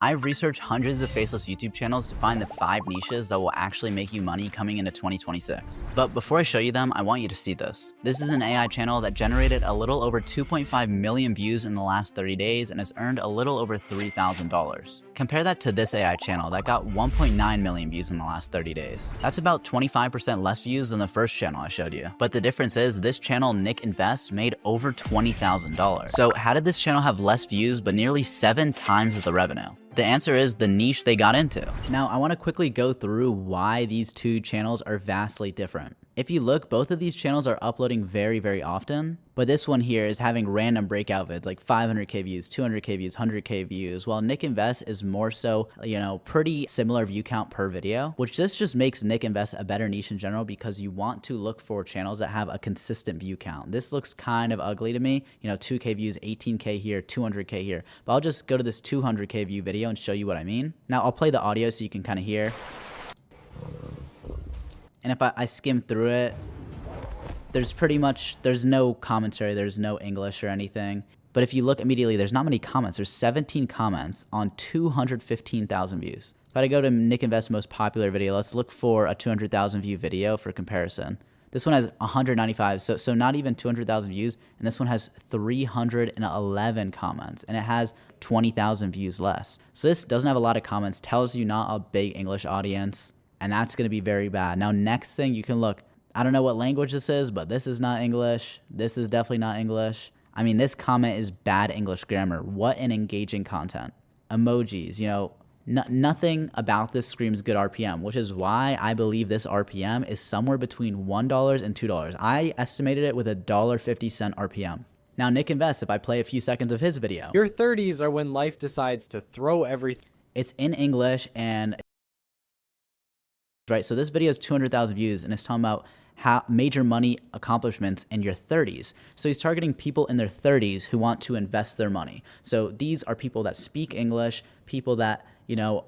I've researched hundreds of faceless YouTube channels to find the 5 niches that will actually make you money coming into 2026. But before I show you them, I want you to see this. This is an AI channel that generated a little over 2.5 million views in the last 30 days and has earned a little over $3,000. Compare that to this AI channel that got 1.9 million views in the last 30 days. That's about 25% less views than the first channel I showed you. But the difference is this channel, Nick Invest, made over $20,000. So how did this channel have less views but nearly 7 times the revenue? The answer is the niche they got into. Now, I want to quickly go through why these two channels are vastly different. If you look, both of these channels are uploading very, very often, but this one here is having random breakout vids like 500k views, 200k views, 100k views, while Nick Invest is more so, pretty similar view count per video, which this just makes Nick Invest a better niche in general because you want to look for channels that have a consistent view count. This looks kind of ugly to me, 2k views, 18k here, 200k here, but I'll just go to this 200k view video and show you what I mean. Now I'll play the audio so you can kind of hear. And if I skim through it, there's no commentary, there's no English or anything. But if you look immediately, there's not many comments. There's 17 comments on 215,000 views. If I go to Nick Invest's most popular video, let's look for a 200,000 view video for comparison. This one has 195, so not even 200,000 views, and this one has 311 comments, and it has 20,000 views less. So this doesn't have a lot of comments, tells you not a big English audience, and that's going to be very bad. Now, next thing you can look, I don't know what language this is, but this is not English. This is definitely not English. I mean, this comment is bad English grammar. What an engaging content. Emojis, nothing about this screams good RPM, which is why I believe this RPM is somewhere between $1 and $2. I estimated it with a $1.50 RPM. Now, Nick Invest, if I play a few seconds of his video. Your 30s are when life decides to throw everything. It's in English and right, so this video has 200,000 views and it's talking about how major money accomplishments in your 30s. So he's targeting people in their 30s who want to invest their money. So these are people that speak English, people that,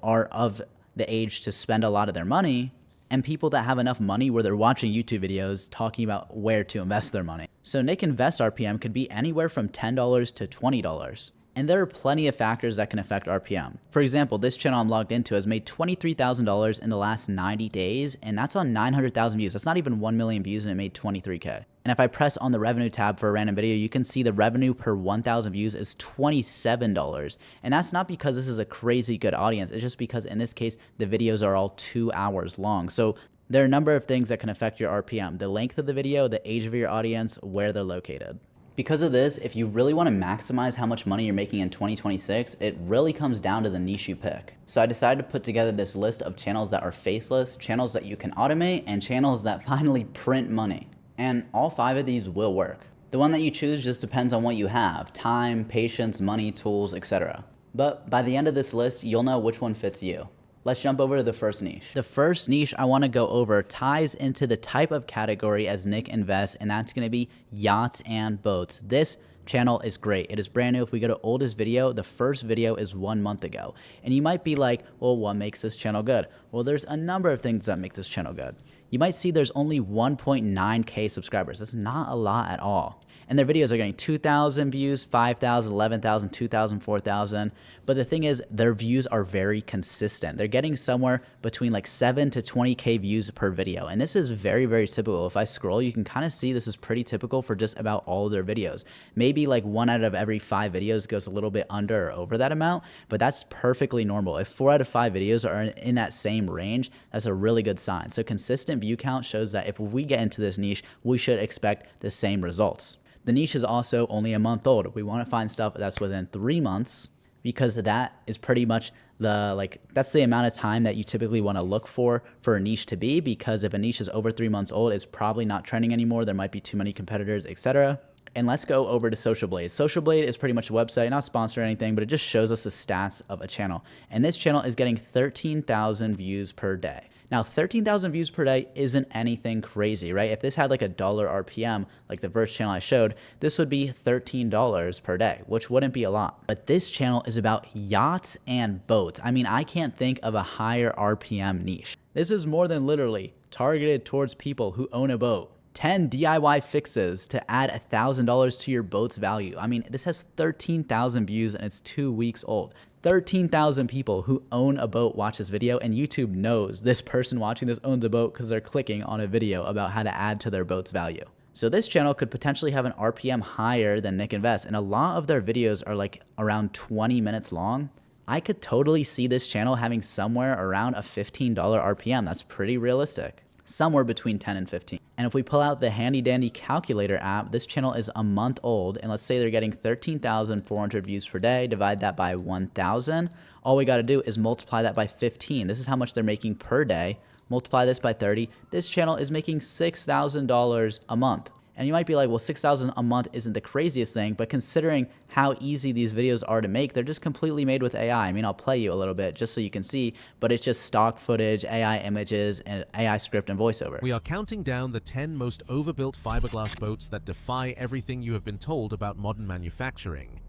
are of the age to spend a lot of their money, and people that have enough money where they're watching YouTube videos talking about where to invest their money. So Nick Invest RPM could be anywhere from $10 to $20. And there are plenty of factors that can affect RPM. For example, this channel I'm logged into has made $23,000 in the last 90 days, and that's on 900,000 views. That's not even 1 million views, and it made 23K. And if I press on the revenue tab for a random video, you can see the revenue per 1,000 views is $27. And that's not because this is a crazy good audience. It's just because in this case, the videos are all 2 hours long. So there are a number of things that can affect your RPM. The length of the video, the age of your audience, where they're located. Because of this, if you really want to maximize how much money you're making in 2026, it really comes down to the niche you pick. So I decided to put together this list of channels that are faceless, channels that you can automate, and channels that finally print money. And all 5 of these will work. The one that you choose just depends on what you have: time, patience, money, tools, etc. But by the end of this list, you'll know which one fits you. Let's jump over to the first niche. The first niche I want to go over ties into the type of category as Nick Invest, and that's going to be yachts and boats. This channel is great. It is brand new. If we go to oldest video, the first video is 1 month ago. And you might be like, well, what makes this channel good? Well, there's a number of things that make this channel good. You might see there's only 1.9K subscribers. That's not a lot at all. And their videos are getting 2,000 views, 5,000, 11,000, 2,000, 4,000. But the thing is, their views are very consistent. They're getting somewhere between like 7 to 20K views per video. And this is very, very typical. If I scroll, you can kind of see this is pretty typical for just about all of their videos. Maybe like 1 out of every 5 videos goes a little bit under or over that amount, but that's perfectly normal. If 4 out of 5 videos are in that same range, that's a really good sign. So consistent view count shows that if we get into this niche, we should expect the same results. The niche is also only a month old. We want to find stuff that's within 3 months because that is pretty much that's the amount of time that you typically want to look for a niche to be, because if a niche is over 3 months old, it's probably not trending anymore. There might be too many competitors, etc. And let's go over to Social Blade. Social Blade is pretty much a website, not sponsored or anything, but it just shows us the stats of a channel. And this channel is getting 13,000 views per day. Now, 13,000 views per day isn't anything crazy, right? If this had like a $1 RPM, like the first channel I showed, this would be $13 per day, which wouldn't be a lot. But this channel is about yachts and boats. I mean, I can't think of a higher RPM niche. This is more than literally targeted towards people who own a boat. 10 DIY fixes to add $1,000 to your boat's value. I mean, this has 13,000 views and it's 2 weeks old. 13,000 people who own a boat watch this video, and YouTube knows this person watching this owns a boat because they're clicking on a video about how to add to their boat's value. So this channel could potentially have an RPM higher than Nick Invest, and a lot of their videos are like around 20 minutes long. I could totally see this channel having somewhere around a $15 RPM. That's pretty realistic. Somewhere between 10 and 15. And if we pull out the handy dandy calculator app, this channel is a month old, and let's say they're getting 13,400 views per day, divide that by 1,000. All we got to do is multiply that by 15. This is how much they're making per day. Multiply this by 30. This channel is making $6,000 a month. And you might be like, well, $6,000 a month isn't the craziest thing, but considering how easy these videos are to make, they're just completely made with AI. I mean, I'll play you a little bit just so you can see, but it's just stock footage, AI images, and AI script and voiceover. We are counting down the 10 most overbuilt fiberglass boats that defy everything you have been told about modern manufacturing.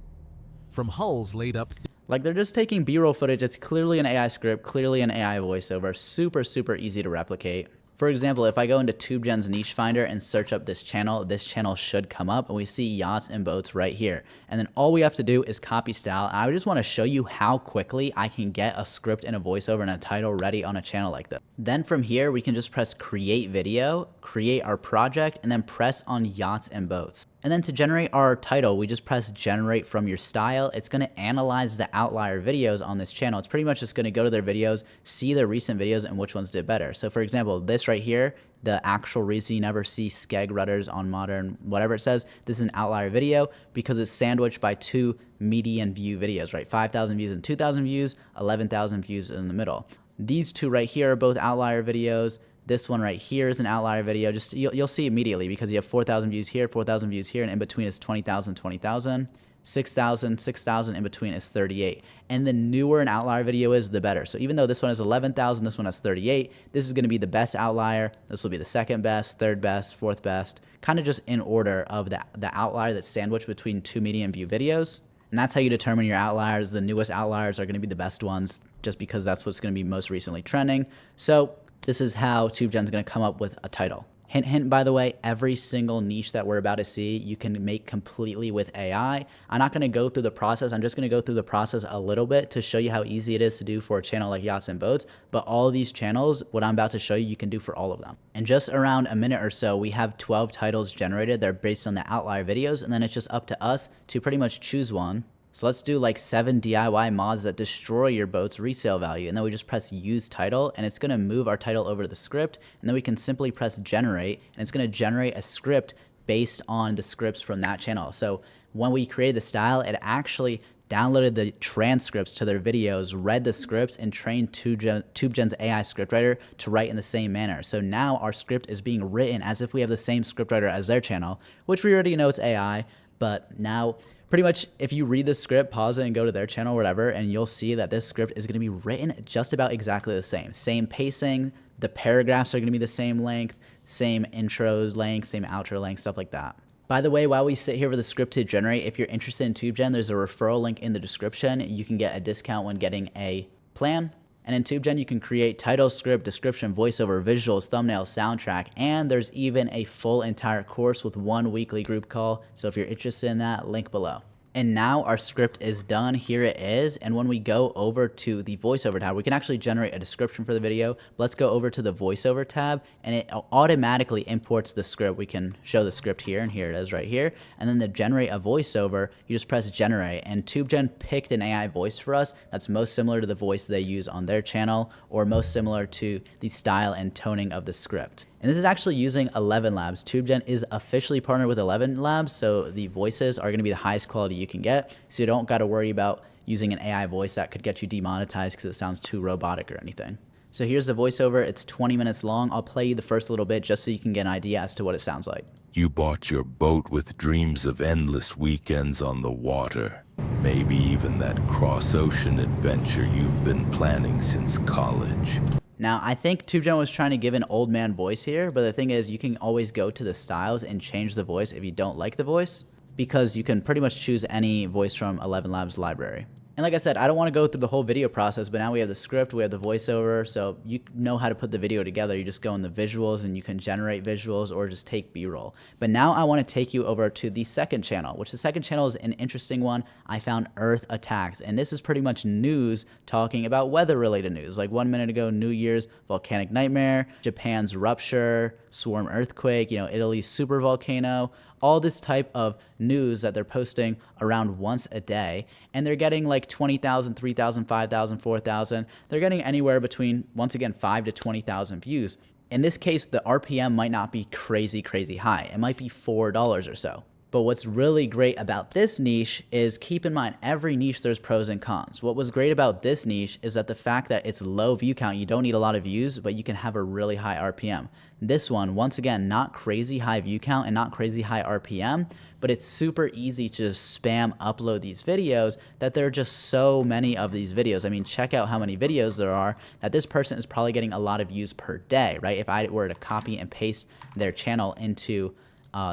From hulls laid up... Like, they're just taking B-roll footage. It's clearly an AI script, clearly an AI voiceover, super, super easy to replicate. For example, if I go into TubeGen's niche finder and search up this channel should come up, and we see yachts and boats right here. And then all we have to do is copy style. I just want to show you how quickly I can get a script and a voiceover and a title ready on a channel like this. Then from here, we can just press create video, create our project, and then press on yachts and boats. And then to generate our title, we just press generate from your style. It's going to analyze the outlier videos on this channel. It's pretty much just going to go to their videos, see their recent videos, and which ones did better. So for example, this right here, the actual reason you never see skeg rudders on modern, whatever it says, this is an outlier video because it's sandwiched by two median view videos, right? 5,000 views and 2,000 views, 11,000 views in the middle. These two right here are both outlier videos. This one right here is an outlier video. Just you'll see immediately because you have 4,000 views here, 4,000 views here, and in between is 20,000, 20,000, 6,000, 6,000, in between is 38. And the newer an outlier video is, the better. So even though this one has 11,000, this one has 38, this is going to be the best outlier. This will be the second best, third best, fourth best, kind of just in order of the outlier that's sandwiched between two median view videos. And that's how you determine your outliers. The newest outliers are going to be the best ones just because that's what's going to be most recently trending. So this is how TubeGen's going to come up with a title. Hint, hint, by the way, every single niche that we're about to see, you can make completely with AI. I'm not going to go through the process. I'm just going to go through the process a little bit to show you how easy it is to do for a channel like Yachts and Boats. But all of these channels, what I'm about to show you, you can do for all of them. In just around a minute or so, we have 12 titles generated. They're based on the outlier videos, and then it's just up to us to pretty much choose one. So let's do like 7 DIY mods that destroy your boat's resale value. And then we just press use title, and it's going to move our title over to the script. And then we can simply press generate, and it's going to generate a script based on the scripts from that channel. So when we created the style, it actually downloaded the transcripts to their videos, read the scripts, and trained TubeGen's AI scriptwriter to write in the same manner. So now our script is being written as if we have the same scriptwriter as their channel, which we already know it's AI, but now pretty much if you read the script, pause it and go to their channel or whatever, and you'll see that this script is going to be written just about exactly the same. Same pacing, the paragraphs are going to be the same length, same intros length, same outro length, stuff like that. By the way, while we sit here for the script to generate, if you're interested in TubeGen, there's a referral link in the description. You can get a discount when getting a plan. And in TubeGen, you can create title, script, description, voiceover, visuals, thumbnails, soundtrack, and there's even a full entire course with 1 weekly group call. So if you're interested in that, link below. And now our script is done. Here it is. And when we go over to the voiceover tab, we can actually generate a description for the video. Let's go over to the voiceover tab, and it automatically imports the script. We can show the script here, and here it is right here. And then to generate a voiceover, you just press generate. And TubeGen picked an AI voice for us that's most similar to the voice they use on their channel, or most similar to the style and toning of the script. And this is actually using 11 Labs. TubeGen is officially partnered with 11 Labs, so the voices are going to be the highest quality you can get. So you don't got to worry about using an AI voice that could get you demonetized because it sounds too robotic or anything. So here's the voiceover. It's 20 minutes long. I'll play you the first little bit just so you can get an idea as to what it sounds like. You bought your boat with dreams of endless weekends on the water. Maybe even that cross-ocean adventure you've been planning since college. Now, I think TubeGen was trying to give an old man voice here, but the thing is you can always go to the styles and change the voice if you don't like the voice, because you can pretty much choose any voice from 11 Labs library. And like I said, I don't want to go through the whole video process, but now we have the script, we have the voiceover, so you know how to put the video together. You just go in the visuals and you can generate visuals or just take B-roll. But now I want to take you over to the second channel, which the second channel is an interesting one. I found Earth Attacks, and this is pretty much news talking about weather-related news. Like 1 minute ago, New Year's volcanic nightmare, Japan's rupture, swarm earthquake, you know, Italy's super volcano, all this type of news that they're posting around once a day, and they're getting like 20,000, 3,000, 5,000, 4,000. They're getting anywhere between, once again, 5 to 20,000 views. In this case, the RPM might not be crazy high. It might be $4 or so. But what's really great about this niche is, keep in mind, every niche there's pros and cons. What was great about this niche is that the fact that it's low view count, you don't need a lot of views, but you can have a really high RPM. This one, once again, not crazy high view count and not crazy high RPM, but it's super easy to just spam upload these videos, that there are just so many of these videos. I mean, check out how many videos there are, that this person is probably getting a lot of views per day, right? If I were to copy and paste their channel into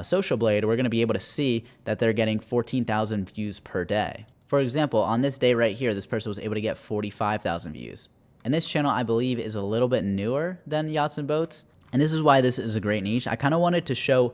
Social Blade, we're going to be able to see that they're getting 14,000 views per day. For example, on this day right here, this person was able to get 45,000 views. And this channel, I believe, is a little bit newer than Yachts and Boats. And this is why this is a great niche. I kind of wanted to show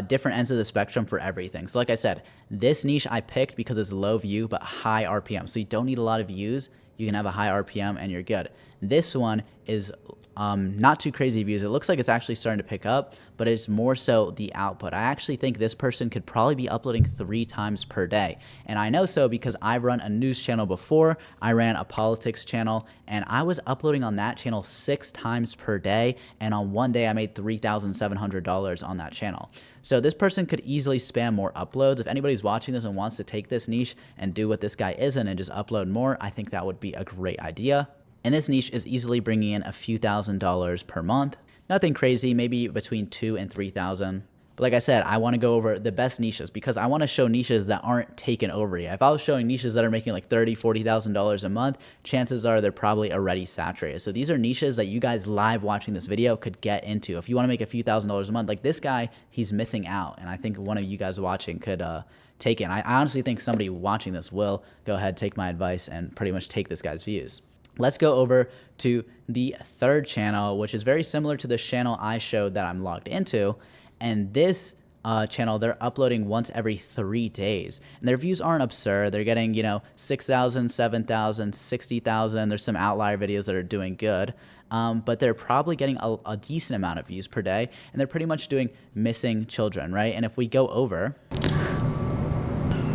different ends of the spectrum for everything. So like I said, this niche I picked because it's low view but high RPM. So you don't need a lot of views. You can have a high RPM and you're good. This one is not too crazy views. It looks like it's actually starting to pick up, but it's more so the output. I actually think this person could probably be uploading 3 times per day. And I know so because I've run a news channel before. I ran a politics channel, and I was uploading on that channel 6 times per day. And on one day, I made $3,700 on that channel. So this person could easily spam more uploads. If anybody's watching this and wants to take this niche and do what this guy isn't and just upload more, I think that would be a great idea. And this niche is easily bringing in a few $1,000s per month. Nothing crazy, maybe between 2 and 3,000. But like I said, I want to go over the best niches because I want to show niches that aren't taken over yet. If I was showing niches that are making like $30,000, $40,000 a month, chances are they're probably already saturated. So these are niches that you guys live watching this video could get into. If you want to make a few $1,000s a month, like this guy, he's missing out. And I think one of you guys watching could take it. And I honestly think somebody watching this will go ahead, take my advice, and pretty much take this guy's views. Let's go over to the third channel, which is very similar to the channel I showed that I'm logged into. And this channel, they're uploading once every 3 days. And their views aren't absurd. They're getting, 6,000, 7,000, 60,000. There's some outlier videos that are doing good. But they're probably getting a decent amount of views per day. And they're pretty much doing missing children, right? And if we go over,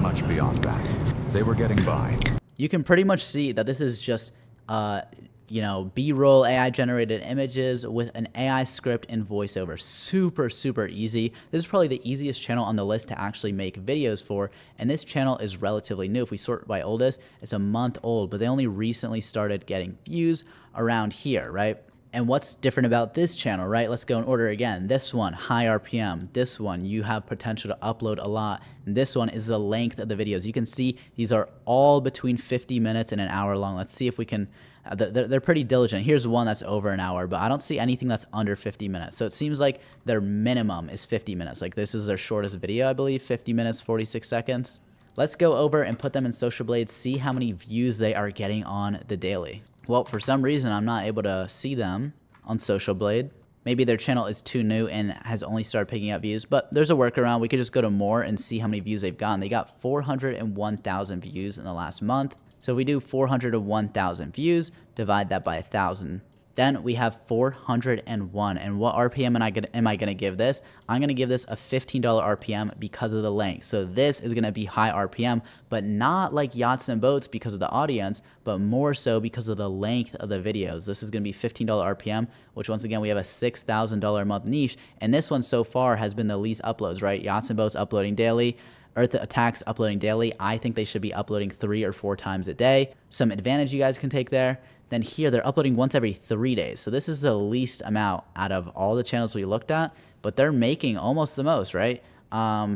much beyond that, they were getting by. You can pretty much see that this is just B-roll AI generated images with an AI script and voiceover. Super easy. This is probably the easiest channel on the list to actually make videos for, and this channel is relatively new. If we sort by oldest, it's a month old, but they only recently started getting views around here, right? And what's different about this channel, right? Let's go in order again. This one, high RPM. This one, you have potential to upload a lot. And this one is the length of the videos. You can see these are all between 50 minutes and an hour long. Let's see if we can, they're pretty diligent. Here's one that's over an hour, but I don't see anything that's under 50 minutes. So it seems like their minimum is 50 minutes. Like this is their shortest video, I believe, 50 minutes, 46 seconds. Let's go over and put them in Social Blade, see how many views they are getting on the daily. Well, for some reason, I'm not able to see them on Social Blade. Maybe their channel is too new and has only started picking up views, but there's a workaround. We could just go to more and see how many views they've gotten. They got 401,000 views in the last month. So if we do 401,000 views, divide that by 1,000. Then we have 401. And what RPM am I going to give this? I'm going to give this a $15 RPM because of the length. So this is going to be high RPM, but not like Yachts and Boats because of the audience, but more so because of the length of the videos. This is going to be $15 RPM, which once again, we have a $6,000 a month niche. And this one so far has been the least uploads, right? Yachts and Boats uploading daily. Earth Attacks uploading daily. I think they should be uploading 3 or 4 times a day. Some advantage you guys can take there. Then here, they're uploading once every 3 days. So this is the least amount out of all the channels we looked at, but they're making almost the most, right?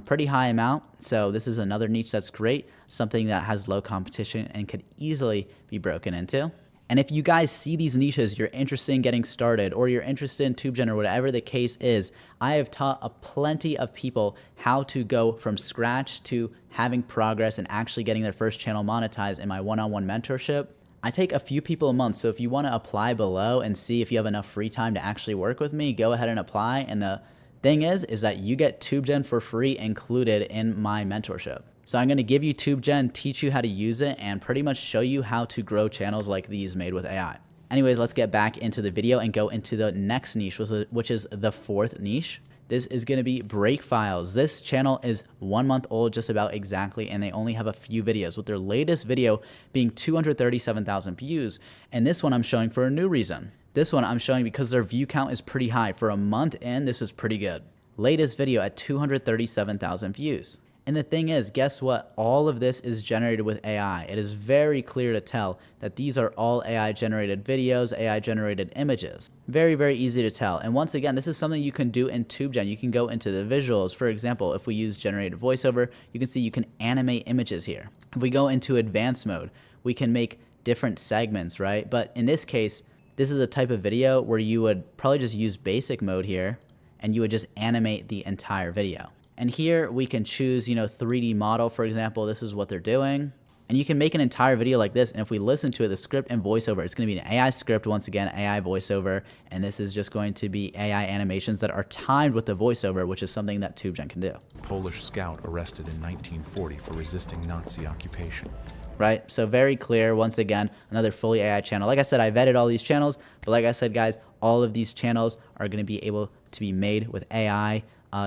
Pretty high amount. So this is another niche that's great, something that has low competition and could easily be broken into. And if you guys see these niches, you're interested in getting started, or you're interested in TubeGen, or whatever the case is, I have taught plenty of people how to go from scratch to having progress and actually getting their first channel monetized in my one-on-one mentorship. I take a few people a month, so if you want to apply below and see if you have enough free time to actually work with me, go ahead and apply. And the thing is that you get TubeGen for free included in my mentorship. So I'm going to give you TubeGen, teach you how to use it, and pretty much show you how to grow channels like these made with AI. Anyways, let's get back into the video and go into the next niche, which is the fourth niche. This is going to be break files. This channel is 1 month old, just about exactly, and they only have a few videos, with their latest video being 237,000 views. And this one I'm showing for a new reason. This one I'm showing because their view count is pretty high. For a month in, this is pretty good. Latest video at 237,000 views. And the thing is, guess what? All of this is generated with AI. It is very clear to tell that these are all AI generated videos, AI generated images. Very, very easy to tell. And once again, this is something you can do in TubeGen. You can go into the visuals. For example, if we use generated voiceover, you can see you can animate images here. If we go into advanced mode, we can make different segments, right? But in this case, this is a type of video where you would probably just use basic mode here, and you would just animate the entire video. And here we can choose, 3D model, for example. This is what they're doing. And you can make an entire video like this. And if we listen to it, the script and voiceover, it's going to be an AI script, once again, AI voiceover. And this is just going to be AI animations that are timed with the voiceover, which is something that TubeGen can do. Polish scout arrested in 1940 for resisting Nazi occupation. Right? So very clear. Once again, another fully AI channel. Like I said, I vetted all these channels. But like I said, guys, all of these channels are going to be able to be made with AI.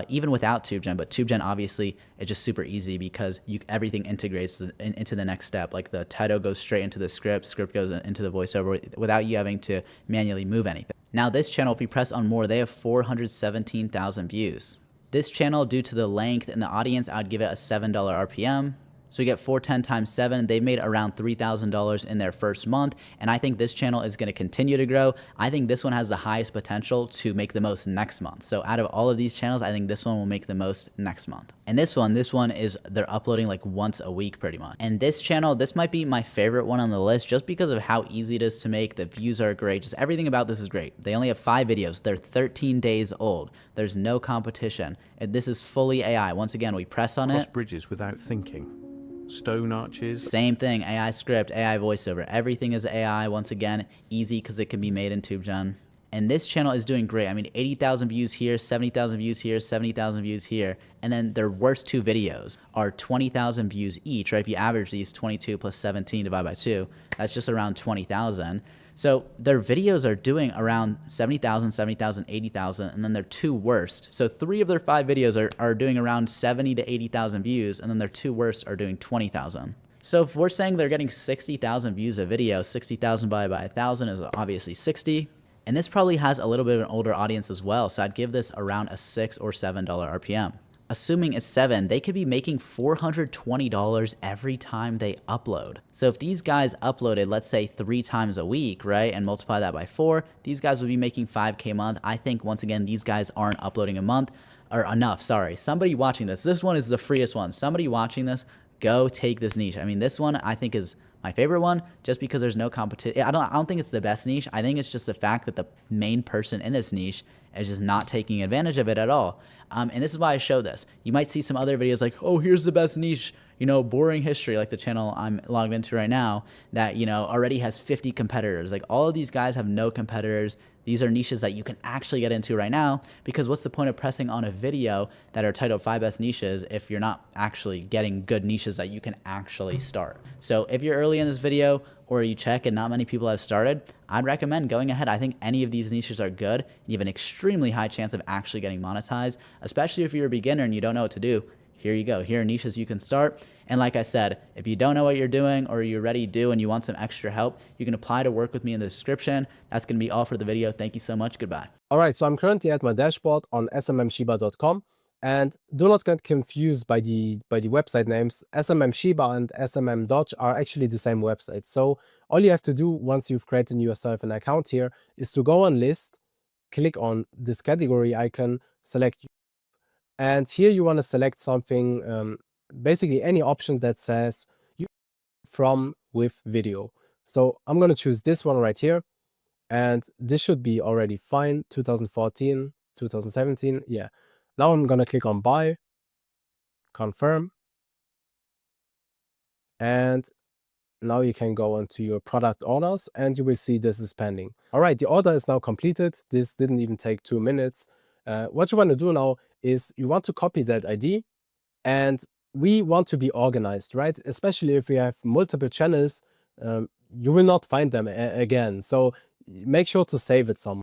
Even without TubeGen, but TubeGen obviously is just super easy because everything integrates into the next step. Like the title goes straight into the script goes into the voiceover without you having to manually move anything. Now this channel, if we press on more, they have 417,000 views. This channel, due to the length and the audience, I'd give it a $7 RPM. So we get 410 times 7. They made around $3,000 in their first month. And I think this channel is going to continue to grow. I think this one has the highest potential to make the most next month. So out of all of these channels, I think this one will make the most next month. And this one is they're uploading like once a week pretty much. And this channel, this might be my favorite one on the list just because of how easy it is to make. The views are great. Just everything about this is great. They only have 5 videos. They're 13 days old. There's no competition. And this is fully AI. Once again, we press on Cross it. bridges without thinking. Stone arches. Same thing, AI script, AI voiceover. Everything is AI. Once again, easy because it can be made in TubeGen. And this channel is doing great. I mean, 80,000 views here, 70,000 views here, 70,000 views here. And then their worst 2 videos are 20,000 views each, right? If you average these, 22 plus 17 divided by 2, that's just around 20,000. So their videos are doing around 70,000, 70,000, 80,000, and then their 2 worst. So 3 of their 5 videos are doing around 70 to 80,000 views, and then their 2 worst are doing 20,000. So if we're saying they're getting 60,000 views a video, 60,000 by 1,000 is obviously 60. And this probably has a little bit of an older audience as well. So I'd give this around a $6 or $7 RPM. Assuming it's 7, they could be making $420 every time they upload. So if these guys uploaded, let's say 3 times a week, right, and multiply that by 4, these guys would be making $5K a month. I think, once again, these guys aren't uploading a month, or enough, sorry. Somebody watching this one is the freest one. Somebody watching this, go take this niche. I mean, this one I think is my favorite one just because there's no competition. I don't think it's the best niche. I think it's just the fact that the main person in this niche is just not taking advantage of it at all. And this is why I show this. You might see some other videos like, oh, here's the best niche, boring history, like the channel I'm logged into right now that, already has 50 competitors. Like all of these guys have no competitors. These are niches that you can actually get into right now, because what's the point of pressing on a video that are titled 5 best niches if you're not actually getting good niches that you can actually start? So if you're early in this video or you check and not many people have started, I'd recommend going ahead. I think any of these niches are good. You have an extremely high chance of actually getting monetized, especially if you're a beginner and you don't know what to do. Here you go. Here are niches you can start. And like I said, if you don't know what you're doing or you're ready to do and you want some extra help, you can apply to work with me in the description. That's going to be all for the video. Thank you so much. Goodbye. All right, so I'm currently at my dashboard on smmshiba.com, and do not get confused by the website names. SMMShiba and SMMDodge are actually the same website. So all you have to do once you've created yourself an account here is to go on list, click on this category icon, select, and here you want to select something, basically any option that says you from with video. So I'm going to choose this one right here. And this should be already fine. 2014, 2017. Yeah. Now I'm going to click on buy, confirm. And now you can go onto your product orders and you will see this is pending. All right, the order is now completed. This didn't even take 2 minutes. What you want to do now is you want to copy that ID, and we want to be organized, right? Especially if we have multiple channels, you will not find them again. So make sure to save it somewhere.